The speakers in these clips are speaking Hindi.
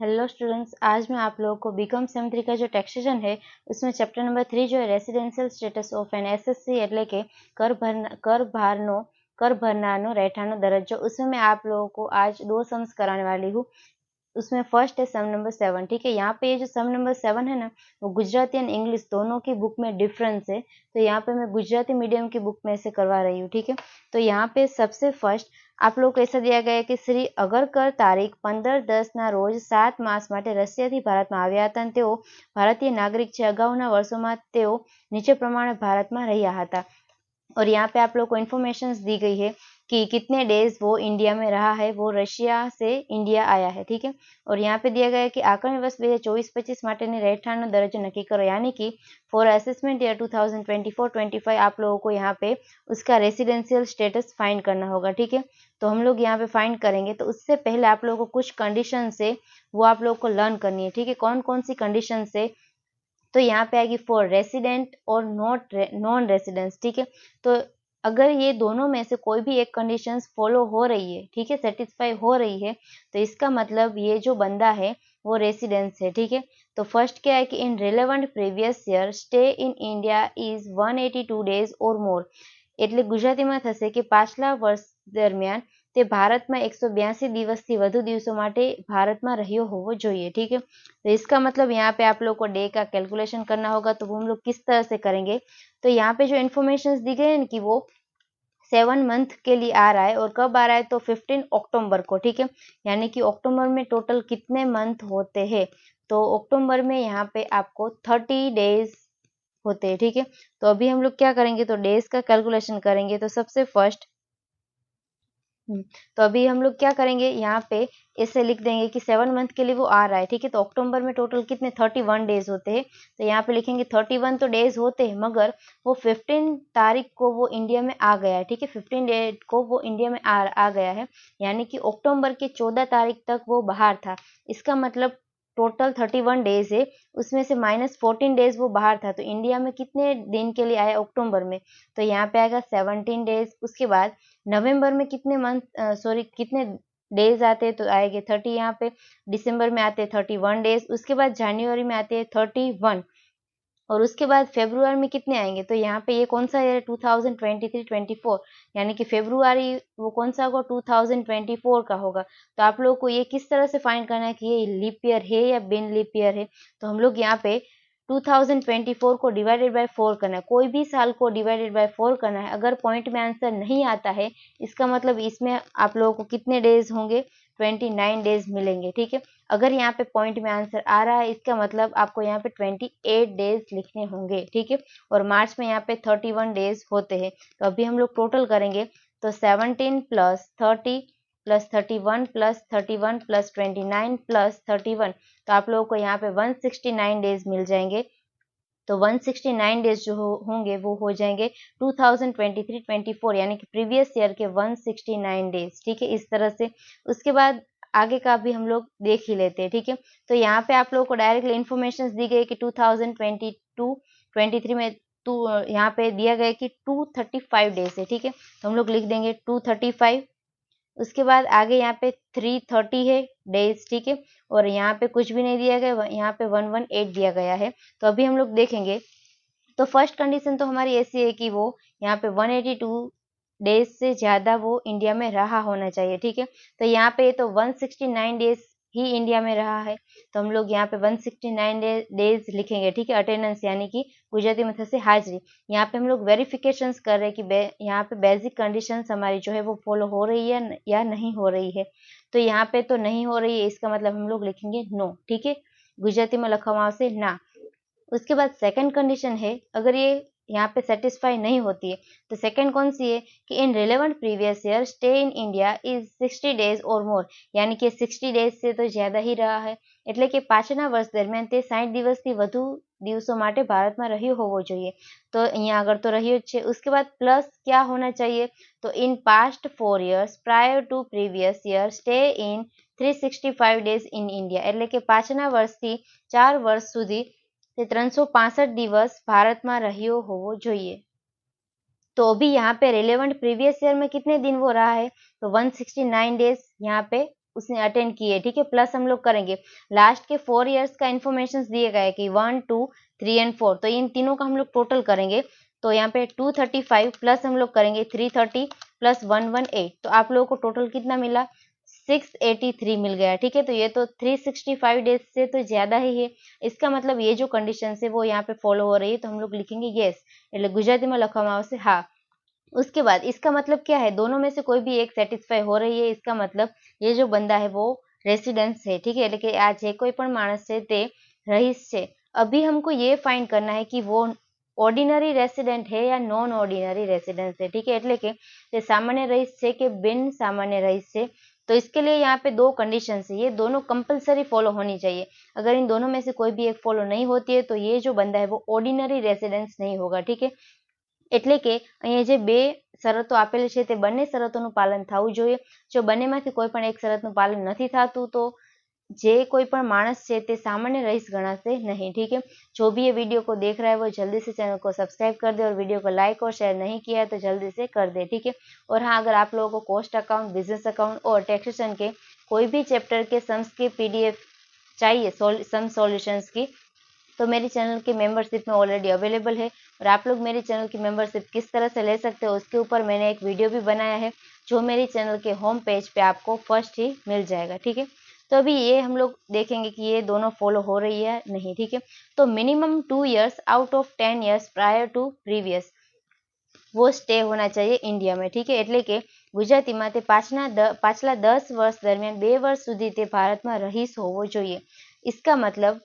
हेलो स्टूडेंट्स, आज मैं आप लोगों को बीकॉम सेम 3 का जो टैक्सेशन है उसमें चैप्टर नंबर 3 जो है residential status of an SSC એટલે કે कर भरनानो રહેઠાણનો દરજ્જો उसमें मैं आप लोगों को आज 2 सम्स कराने वाली हूँ। उसमें फर्स्ट है सम नंबर 7। ठीक है, यहाँ पे ये जो सम नंबर 7 है ना, वो गुजराती एंड इंग्लिश दोनों की बुक में डिफरेंस है, तो यहाँ पे मैं गुजराती मीडियम की बुक में से करवा रही हूँ। ठीक है, तो यहाँ पे सबसे फर्स्ट आप लोग को ऐसा दिया गया है कि श्री अगरकर तारीख 15/10 રોજ 7 માસ માટે રશિયાથી ભારતમાં આવ્યા હતા અને તેઓ ભારતીય નાગરિક છે। અગાઉના વર્ષોમાં તેઓ નીચે પ્રમાણે ભારતમાં રહ્યા હતા। और यहाँ पे आप लोग को इन्फॉर्मेशन दी गई है कि कितने डेज वो इंडिया में रहा है, वो रशिया से इंडिया आया है। ठीक है, और यहाँ पे दिया गया है कि आकलन वर्ष 2024-25 માટેની રહેઠાણનો દરજ્જો નક્કી करो, यानी कि फॉर असेसमेंट ईयर 2024-25 आप लोगों को यहाँ पे उसका रेसिडेंशियल स्टेटस फाइंड करना होगा। ठीक है, तो हम लोग यहाँ पे फाइंड करेंगे, तो उससे पहले आप लोगों को कुछ कंडीशन से वो आप लोगों को लर्न करनी है। ठीक है, कौन कौन सी कंडीशन से, तो यहाँ पे आएगी फॉर रेसिडेंट और नॉन रेसिडेंस। ठीक है, तो अगर ये दोनों में से कोई भी एक कंडीशन फॉलो हो रही है, ठीक है, सेटिस्फाई हो रही है, तो इसका मतलब ये जो बंदा है वो रेसिडेंस है। ठीक है, तो फर्स्ट क्या है कि in relevant previous year stay in India is 182 days और मोर, એટલે ગુજરાતીમાં થશે કે પાછલા વર્ષ દરમિયાન તે ભારતમાં 182 દિવસથી વધુ દિવસો માટે ભારતમાં રહ્યો હોવો જોઈએ। ठीक है, तो इसका मतलब यहाँ पे आप लोग को डे का कैलकुलेशन करना होगा, तो वो हम लोग किस तरह से करेंगे। तो यहाँ पे जो इन्फॉर्मेशन दी गई है ना कि वो 7 मंथ के लिए आ रहा है, और कब आ रहा है, तो 15 अक्टूबर को। ठीक है, यानी कि अक्टूबर में टोटल कितने मंथ होते हैं, तो अक्टूबर में यहाँ पे आपको 30 डेज होते हैं। ठीक है, तो अभी हम लोग क्या करेंगे, तो डेज का कैलकुलेशन करेंगे। तो सबसे फर्स्ट तो अभी हम लोग क्या करेंगे, यहाँ पे ऐसे लिख देंगे कि 7 मंथ के लिए वो आ रहा है। ठीक है, तो अक्टूबर में टोटल कितने 31 डेज होते हैं, तो यहाँ पे लिखेंगे 31 तो डेज होते हैं, मगर वो 15 तारीख को वो इंडिया में आ गया है। ठीक है, 15 डेट को वो इंडिया में आ गया है, यानी कि अक्टूबर के 14 तारीख तक वो बाहर था। इसका मतलब टोटल 31 डेज है, उसमें से -14 डेज वो बाहर था, तो इंडिया में कितने दिन के लिए आया अक्टूबर में, तो यहाँ पे आएगा 17 डेज। उसके बाद नवंबर में कितने कितने डेज आते हैं, तो आएंगे 30 यहाँ पे। दिसंबर में आते हैं 31 डेज, उसके बाद जनवरी में आते हैं 31, और उसके बाद फेब्रुआरी में कितने आएंगे, तो यहाँ पे ये कौन सा ईयर है 2023-24, यानी कि फेब्रुआरी वो कौन सा होगा 2024 का होगा। तो आप लोगों को ये किस तरह से फाइंड करना है कि ये लीप ईयर है या बिन लीप ईयर है, तो हम लोग यहाँ पे 2024 को डिवाइडेड बाय 4 करना है, कोई भी साल को डिवाइडेड बाय 4 करना है। अगर पॉइंट में आंसर नहीं आता है, इसका मतलब इसमें आप लोगों को कितने डेज होंगे, 29 डेज मिलेंगे। ठीक है, अगर यहाँ पे पॉइंट में आंसर आ रहा है, इसका मतलब आपको यहाँ पे 28 डेज लिखने होंगे। ठीक है, और मार्च में यहाँ पे 31 डेज होते हैं, तो अभी हम लोग टोटल करेंगे, तो 17 + 30 + 31 + 31 + 29 + 31, तो आप लोगों को यहाँ पे 169 डेज मिल जाएंगे। तो 169 डेज जो होंगे वो हो जाएंगे 2023-24, यानी कि प्रीवियस ईयर के 169 डेज। ठीक है, इस तरह से उसके बाद आगे का भी हम लोग देख ही लेते हैं। ठीक है, तो यहाँ पे आप लोगों को डायरेक्टली इन्फॉर्मेशन दी गई कि 2022-23 में यहाँ पे दिया गया कि 235 डेज है। ठीक है, तो हम लोग लिख देंगे 235। उसके बाद आगे यहाँ पे 330 है डेज। ठीक है, और यहाँ पे कुछ भी नहीं दिया गया, यहाँ पे 118 दिया गया है। तो अभी हम लोग देखेंगे, तो फर्स्ट कंडीशन तो हमारी ऐसी है कि वो यहाँ पे 182 डेज से ज़्यादा वो इंडिया में रहा होना चाहिए। ठीक है, तो यहाँ पे तो 169 डेज ही इंडिया में रहा है, तो हम लोग यहाँ पे 169 डेज लिखेंगे। ठीक है, अटेंडेंस यानी कि गुजराती में थसे हाजिरी। यहाँ पे हम लोग वेरिफिकेशंस कर रहे हैं कि यहाँ पे बेसिक कंडीशंस हमारी जो है वो फॉलो हो रही है या नहीं हो रही है, तो यहाँ पे तो नहीं हो रही है, इसका मतलब हम लोग लिखेंगे नो। ठीक है, गुजराती में लखवामां आवशे ना। उसके बाद सेकंड कंडीशन है, अगर ये यहाँ पे सेटिस्फाई नहीं होती है, तो सेकंड कौन सी है कि in relevant previous year stay in India is 60 days और मोर, यानी कि 60 डेज से तो ज्यादा ही रहा है, એટલે કે પાછળના વર્ષ દરમિયાન તે 60 દિવસથી વધુ દિવસો માટે ભારતમાં રહ્યો હોવો જોઈએ, તો અહીંયા આગળ તો રહ્યો જ છે। उसके बाद प्लस क्या होना चाहिए, तो इन past 4 years prior to previous year stay in 365 days in India, એટલે કે પાછળના વર્ષથી 4 વર્ષ સુધી તે 365 દિવસ ભારતમાં રહ્યો હોવો જોઈએ। तो अभी यहाँ पे रिलेवेंट प्रीवियस ईयर में कितने दिन वो रहा है, तो 169 डेज यहाँ पे उसने अटेंड किए, ठीक है, प्लस हम लोग करेंगे लास्ट के 4 ईयर्स का इन्फॉर्मेशन दिए गए कि 1, 2, 3 एंड 4, तो इन तीनों का हम लोग टोटल करेंगे। तो यहाँ पे 235 प्लस हम लोग करेंगे 330 प्लस 118, तो आप लोगों को टोटल कितना मिला, 683 मिल गया, ठीक है। तो ये तो 365 डेज से तो ज्यादा ही है। इसका मतलब ये जो कंडीशन है वो यहाँ पे फॉलो हो रही है, तो हम लोग लिखेंगे येस, એટલે ગુજરાતીમાં લખવામાં આવશે હા। उसके बाद इसका मतलब क्या है, दोनों में से कोई भी एक सेटिस्फाई हो रही है, इसका मतलब ये जो बंदा है वो रेसिडेंस है, ठीक है, એટલે કે આ જે કોઈ પણ માણસ છે તે રહીશ છે। अभी हमको ये फाइंड करना है कि वो ऑर्डिनरी रेसिडेंट है या नॉन ऑर्डिनरी रेसिडेंस है, ठीक है, એટલે કે તે सामान्य रहीश છે કે बिन सामान्य रहीश છે। तो इसके लिए यहाँ पे दो कंडीशन है, ये दोनों कंपलसरी फॉलो होनी चाहिए। अगर इन दोनों में से कोई भी एक फॉलो नहीं होती है तो ये जो बंदा है वो ऑर्डिनरी रेसिडेंस नहीं होगा, ठीक है। એટલે કે અહીંયા જે બે શરતો આપેલી છે તે બંને શરતોનું પાલન થવું જોઈએ। જો બંનેમાંથી કોઈ પણ એક શરતનું પાલન નથી થતું તો જે कोई पण मानस है ते सामान्य रईस गणाશે नहीं, ठीक है। जो भी ये वीडियो को देख रहा है वो जल्दी से चैनल को सब्सक्राइब कर दे और वीडियो को लाइक और शेयर नहीं किया है तो जल्दी से कर दे, ठीक है। और हाँ, अगर आप लोगों को कॉस्ट अकाउंट, बिजनेस अकाउंट और टैक्सेशन के कोई भी चैप्टर के सम्स की PDF चाहिए, सम सॉल्यूशंस की, तो मेरी चैनल की मेंबरशिप में ऑलरेडी अवेलेबल है। और आप लोग मेरी चैनल की मेंबरशिप किस तरह से ले सकते हो उसके ऊपर मैंने एक वीडियो भी बनाया है, जो मेरी चैनल के होम पेज पे आपको फर्स्ट ही मिल जाएगा, ठीक है। तो अभी ये हम लोग देखेंगे कि ये दोनों फॉलो हो रही है नहीं, ठीक है। तो minimum 2 years out of 10 years prior to previous वो स्टे होना चाहिए इंडिया में, ठीक है। એટલે કે ગુજરાતીમાં તે પાછલા 10 વર્ષ દરમિયાન 2 વર્ષ સુધી તે ભારતમાં રહીશ હોવો જોઈએ। इसका मतलब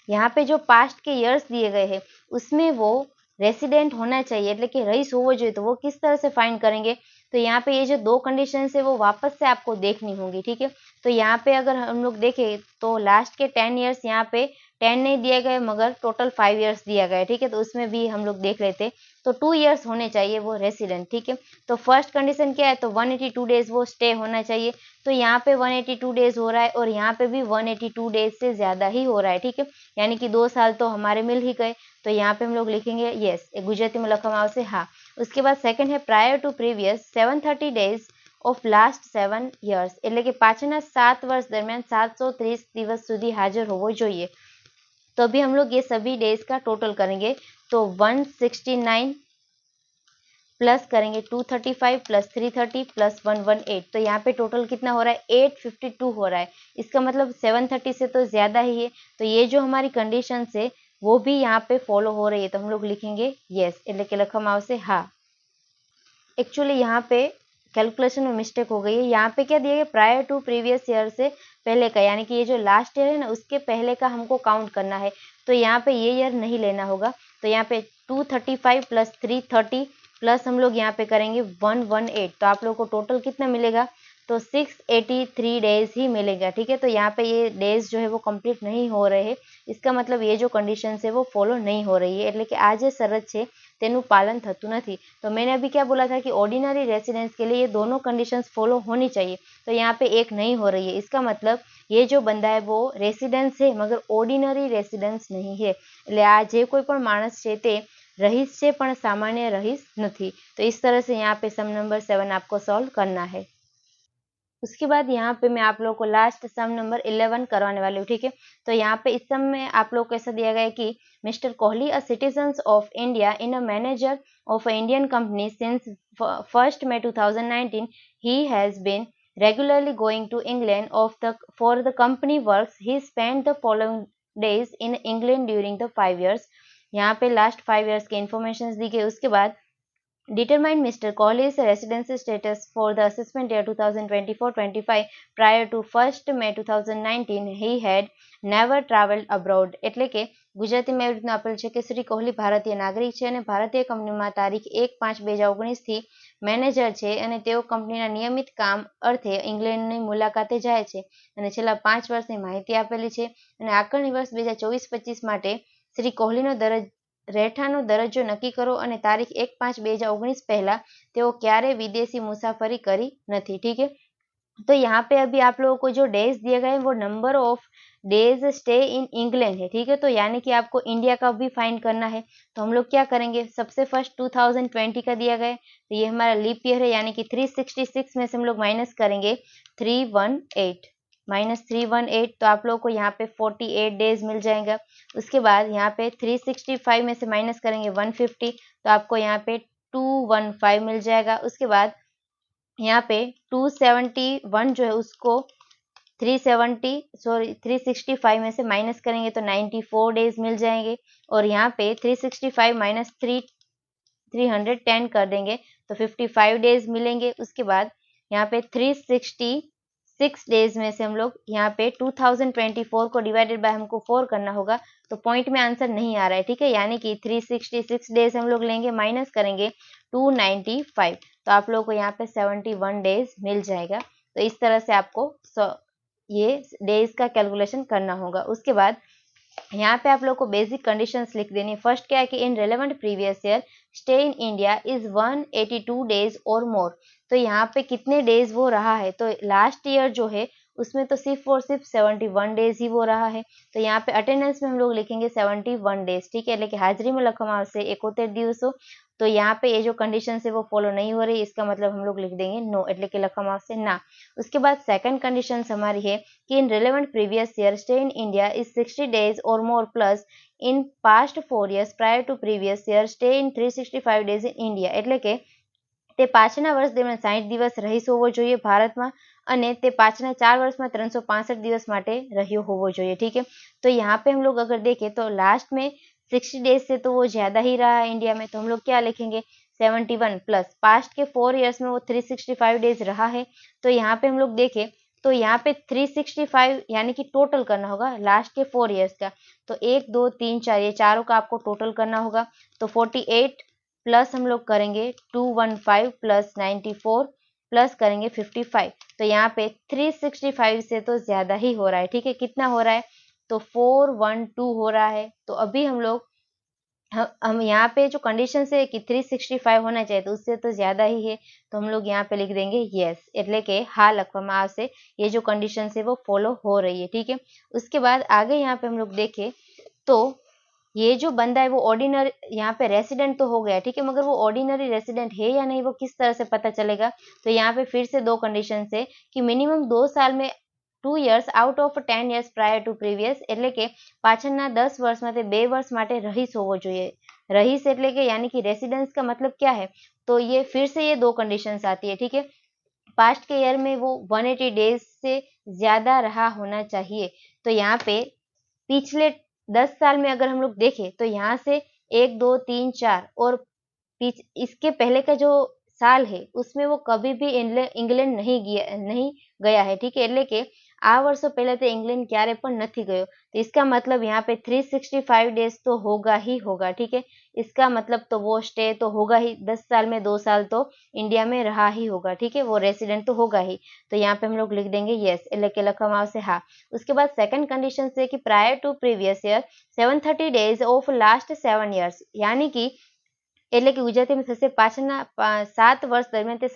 यहाँ पे जो पास्ट के ईयर्स दिए गए हैं उसमें वो रेसिडेंट होना चाहिए, એટલે કે रईस होવો જોઈએ। तो वो किस तरह से फाइंड करेंगे, तो यहाँ पे ये जो दो कंडीशन है वो वापस से आपको देखनी होगी, ठीक है। तो यहाँ पे अगर हम लोग देखें तो लास्ट के 10 ईयर्स यहाँ पे 10 नहीं दिए गए मगर टोटल 5 ईयर्स दिया गया है, ठीक है। तो उसमें भी हम लोग देख लेते, तो 2 ईयर्स होने चाहिए वो रेसिडेंट, ठीक है। तो फर्स्ट कंडीशन क्या है, तो 182 डेज वो स्टे होना चाहिए। तो यहाँ पे 182 डेज हो रहा है और यहाँ पे भी 182 डेज से ज्यादा ही हो रहा है, ठीक है। यानी कि 2 साल तो हमारे मिल ही गए। तो यहाँ पे हम लोग लिखेंगे येस, गुजराती में लखવામાં આવશે हाँ। उसके बाद सेकंड है prior to previous 730 days of last 7 years, એટલે કે પાછળના 7 વર્ષ દરમિયાન 730 દિવસ સુધી હાજર હોવો જોઈએ। तो अभी हम लोग ये सभी डेज का टोटल करेंगे, तो 169 प्लस करेंगे 235 प्लस 330 प्लस 118, तो यहाँ पे टोटल कितना हो रहा है, 852 हो रहा है। इसका मतलब 730 से तो ज्यादा ही है। तो ये जो हमारी कंडीशन है वो भी यहाँ पे फॉलो हो रही है, तो हम लोग लिखेंगे येस, એટલે કે લખવામાં આવશે हाँ। एक्चुअली यहाँ पे कैलकुलेशन में मिस्टेक हो गई है। यहाँ पे क्या दिया गया, प्रायर टू प्रीवियस ईयर से पहले का, यानी कि ये जो लास्ट ईयर है ना उसके पहले का हमको काउंट करना है। तो यहाँ पे ये ईयर नहीं लेना होगा। तो यहाँ पे 235 प्लस 330 प्लस हम लोग यहाँ पे करेंगे 118, तो आप लोग को टोटल कितना मिलेगा, तो 683 डेज ही मिलेगा, ठीक है। तो यहाँ पे ये डेज जो है वो कंप्लीट नहीं हो रहे हैं। इसका मतलब ये जो कंडीशन है वो फॉलो नहीं हो रही है, એટલે કે આ જે શરત છે તેનું પાલન થતું નથી। तो मैंने अभी क्या बोला था कि ऑर्डिनरी रेसिडेंस के लिए ये दोनों कंडीशंस फॉलो होनी चाहिए, तो यहाँ पे एक नहीं हो रही है। इसका मतलब ये जो बंदा है वो रेसिडेंस है मगर ऑर्डिनरी रेसिडेंस नहीं है, એટલે આ જે કોઈ પણ માણસ છે તે रहीश છે પણ सामान्य रहीश नहीं। तो इस तरह से यहाँ पे सम नंबर 7 आपको सॉल्व करना है। उसके बाद यहाँ पे मैं आप लोगों को लास्ट सम नंबर 11 करवाने वाली हूँ, ठीक है। तो यहाँ पे इस सम में आप लोग को ऐसा दिया गया है कि mister Kohli a citizen of India in a manager of a Indian company since 1st May 2019 he has been regularly going to England for the company works. He spent the following days in England during the 5 years। यहाँ पे लास्ट 5 years के इन्फॉर्मेशन दी गई। उसके बाद determine Mr. Kohli's residency status for the assessment year 2024-25 prior to 1st May 2019 he had never traveled abroad। એટલે કે ગુજરાતીમાં એવી રીતના આપેલ છે કે શ્રી કોહલી ભારતીય નાગરિક છે અને ભારતીય કંપનીમાં તારીખ 1/5/2019 થી મેનેજર છે અને તેઓ કંપનીના નિયમિત કામ અર્થે ઇંગ્લેન્ડની મુલાકાતે જાય છે અને છેલ્લા 5 વર્ષની માહિતી આપેલી છે અને આકારણી વર્ષ 2024-25 માટે શ્રી કોહલીનો રહેઠાણનો દરજ્જો નક્કી કરો અને તારીખ 1/5/2019 પહેલા તેઓ ક્યારે વિદેશી મુસાફરી કરી નથી, ठीक है। तो यहाँ पे अभी आप लोगों को जो डेज दिए गए हैं वो number of days stay in England है, ठीक है। तो यानी कि आपको इंडिया का भी फाइंड करना है। तो हम लोग क्या करेंगे, सबसे फर्स्ट 2020 का दिया गया है, तो ये हमारा लीप ईयर है, यानी कि 366 में से हम लोग माइनस करेंगे 318, -318, तो आप लोगों को यहाँ पे 48 डेज मिल जाएगा। उसके बाद यहाँ पे 365 में से माइनस करेंगे 150, तो आपको यहाँ पे 215 मिल जाएगा। उसके बाद यहाँ पे 271 जो है उसको 365 में से माइनस करेंगे तो 94 डेज मिल जाएंगे। और यहाँ पे 365 माइनस 310 कर देंगे तो 55 डेज मिलेंगे। उसके बाद यहाँ पे 366 डेज में से हम लोग यहाँ पे 2024 को डिवाइडेड बाय हमको 4 करना होगा, तो पॉइंट में आंसर नहीं आ रहा है, ठीक है। यानी कि 366 डेज हम लोग लेंगे, माइनस करेंगे 295, तो आप लोगों को यहाँ पे 71 डेज मिल जाएगा। तो इस तरह से आपको ये डेज का कैलकुलेशन करना होगा। उसके बाद यहाँ पे आप लोग को बेसिक कंडीशंस लिख देनी है। फर्स्ट क्या है कि इन relevant previous year stay in India is 182 days और मोर, तो यहाँ पे कितने डेज वो रहा है, तो लास्ट ईयर जो है उसमें तो सिर्फ और सिर्फ 71 डेज ही वो रहा है। तो यहाँ पे अटेंडेंस में हम लोग लिखेंगे 71 डेज, ठीक है। लेकिन हाजिरी में लखवा से 71 दिवसों, तो यहाँ पे ये जो कंडीशन है वो फॉलो नहीं हो रही, इसका मतलब हम लोग लिख देंगे नो, એટલે કે લખવામાં આવશે ના। उसके बाद सेकंड कंडीशन हमारी है कि in relevant previous year stay in India is 60 days और more plus in past 4 years prior to previous year stay in 365 days in India, એટલે કે તે પાછળના વર્ષ દરમિયાન 60 દિવસ રહીશ હોવો જોઈએ ભારતમાં અને તે પાછળના 4 વર્ષમાં 365 દિવસ માટે રહ્યો હોવો જોઈએ, ठीक है। तो यहाँ पे हम लोग अगर देखें तो लास्ट में 60 डेज से तो वो ज़्यादा ही रहा है इंडिया में, तो हम लोग क्या लिखेंगे 71 प्लस पास्ट के 4 years में वो 365 डेज रहा है। तो यहाँ पे हम लोग देखें तो यहाँ पे 365 यानी कि टोटल करना होगा लास्ट के 4 years का, तो 1 2 3 4 ये चारों का आपको टोटल करना होगा। तो 48 प्लस हम लोग करेंगे 215 प्लस 94 प्लस करेंगे 55, तो यहाँ पे 365 से तो ज़्यादा ही हो रहा है, ठीक है। कितना हो रहा है, तो 412 हो रहा है। तो अभी हम लोग हम यहाँ पे जो कंडीशन है कि 365 होना चाहिए, तो उससे तो ज़्यादा ही है, तो हम लोग यहाँ पे लिख देंगे येस, એટલે કે હા લખવામાં આવશે, ये जो कंडीशन है वो फॉलो हो रही है, ठीक है। उसके बाद आगे यहाँ पे हम लोग देखें तो ये जो बंदा है वो ऑर्डिनरी यहाँ पे रेसिडेंट तो हो गया, ठीक है, मगर वो ऑर्डिनरी रेसिडेंट है या नहीं वो किस तरह से पता चलेगा, तो यहाँ पे फिर से दो कंडीशन है कि मिनिमम 2 साल में 2 years out of 10 years prior to previous, એટલે કે પાછળના 10 વર્ષમાં તે 2 વર્ષ માટે રહીશ હોવો જોઈએ। રહીશ એટલે કે यानी कि रेसिडेंस का मतलब क्या है, तो ये फिर से ये दो कंडीशंस आती है, ठीक है। पास्ट के ईयर में वो 180 डेज से ज़्यादा रहा होना चाहिए। तो यहाँ पे पिछले 10 साल में अगर हम लोग देखें तो यहाँ से 1 2 3 4 और इसके पहले का जो साल है उसमें वो कभी भी इंग्लैंड नहीं गया है, ठीक है। એટલે કે આ વર્ષો પહેલા તો इंग्लैंड ક્યારે પણ નથી ગયો, तो इसका मतलब यहाँ पे 365 डेज तो होगा ही होगा, ठीक है। इसका मतलब तो वो स्टे तो होगा ही, 10 साल में 2 साल तो इंडिया में रहा ही होगा, ठीक है, वो रेसिडेंट तो होगा ही। तो यहाँ पे हम लोग लिख देंगे येस, એટલે કે લખવામાં આવશે હા। उसके बाद सेकंड कंडीशन है कि prior to previous year 730 days of last 7 years, यानी कि એટલે કે ગુજરાતીમાં થશે પાછળના 7 વર્ષ દરમિયાન તે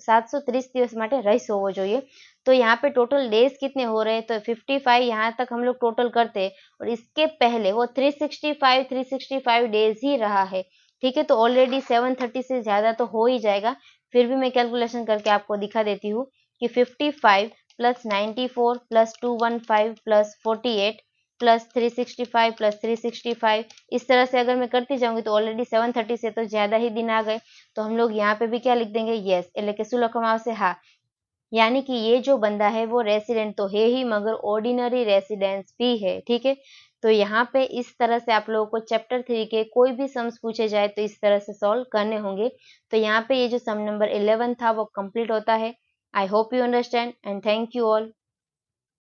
730 દિવસ માટે રહીશ હોવો જોઈએ। तो यहाँ पे टोटल डेज कितने हो रहे हैं, तो 55 यहाँ तक हम लोग टोटल करते हैं और इसके पहले वो 365 डेज ही रहा है, ठीक है। तो ऑलरेडी 730 से ज़्यादा तो हो ही जाएगा, फिर भी मैं कैलकुलेशन करके आपको दिखा देती हूँ कि 55 plus 94 plus 215 plus 48 plus 365 plus 365, इस तरह से अगर मैं करती जाऊंगी तो ऑलरेडी 730 से तो ज़्यादा ही दिन आ गए। तो हम लोग यहाँ पे भी क्या लिख देंगे येस, એટલે કે શું લખવામાં આવશે હા। यानी कि ये जो बंदा है वो रेसिडेंट तो है ही मगर ऑर्डिनरी रेसिडेंस भी है, ठीक है। तो यहाँ पे इस तरह से आप लोगों को चैप्टर 3 के कोई भी सम्स पूछे जाए तो इस तरह से सॉल्व करने होंगे। तो यहाँ पे ये जो सम नंबर 11 था वो कंप्लीट होता है। I hope you understand and thank you all.